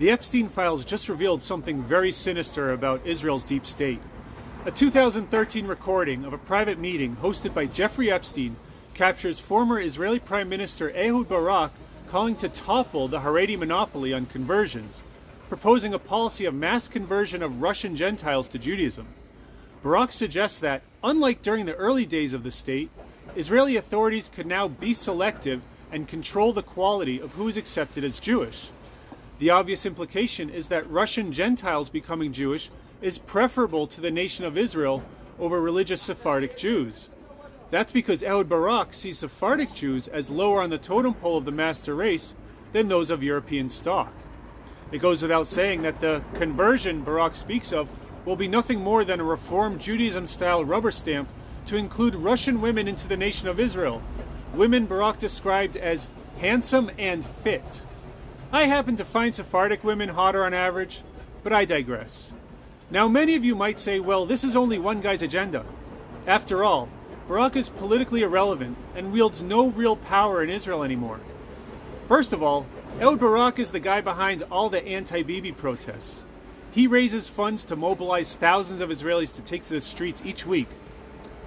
The Epstein files just revealed something very sinister about Israel's deep state. A 2013 recording of a private meeting hosted by Jeffrey Epstein captures former Israeli Prime Minister Ehud Barak calling to topple the Haredi monopoly on conversions, proposing a policy of mass conversion of Russian Gentiles to Judaism. Barak suggests that, unlike during the early days of the state, Israeli authorities could now be selective and control the quality of who is accepted as Jewish. The obvious implication is that Russian Gentiles becoming Jewish is preferable to the nation of Israel over religious Sephardic Jews. That's because Ehud Barak sees Sephardic Jews as lower on the totem pole of the master race than those of European stock. It goes without saying that the conversion Barak speaks of will be nothing more than a Reform Judaism-style rubber stamp to include Russian women into the nation of Israel, women Barak described as handsome and fit. I happen to find Sephardic women hotter on average, but I digress. Now, many of you might say, well, this is only one guy's agenda. After all, Barak is politically irrelevant and wields no real power in Israel anymore. First of all, Ehud Barak is the guy behind all the anti-Bibi protests. He raises funds to mobilize thousands of Israelis to take to the streets each week,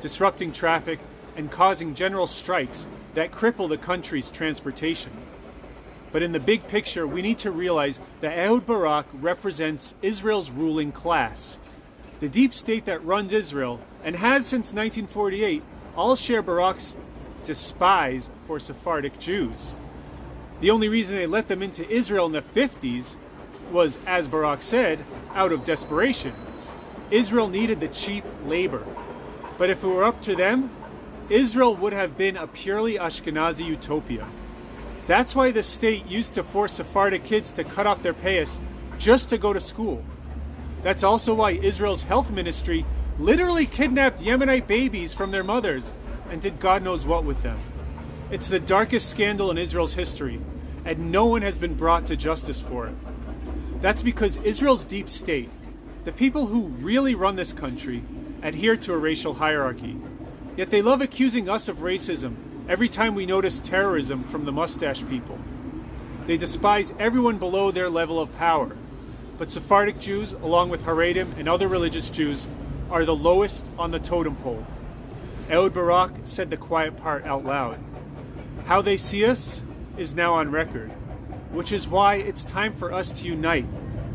disrupting traffic and causing general strikes that cripple the country's transportation. But in the big picture, we need to realize that Ehud Barak represents Israel's ruling class. The deep state that runs Israel, and has since 1948, all share Barak's despise for Sephardic Jews. The only reason they let them into Israel in the 50s was, as Barak said, out of desperation. Israel needed the cheap labor. But if it were up to them, Israel would have been a purely Ashkenazi utopia. That's why the state used to force Sephardic kids to cut off their payas just to go to school. That's also why Israel's health ministry literally kidnapped Yemenite babies from their mothers and did God knows what with them. It's the darkest scandal in Israel's history, and no one has been brought to justice for it. That's because Israel's deep state, the people who really run this country, adhere to a racial hierarchy. Yet they love accusing us of racism every time we notice terrorism from the mustache people. They despise everyone below their level of power. But Sephardic Jews, along with Haredim and other religious Jews, are the lowest on the totem pole. Ehud Barak said the quiet part out loud. How they see us is now on record, which is why it's time for us to unite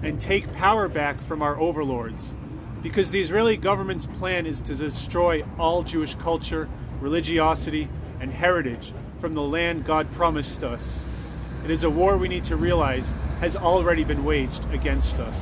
and take power back from our overlords. Because the Israeli government's plan is to destroy all Jewish culture, religiosity, and heritage from the land God promised us. It is a war we need to realize has already been waged against us.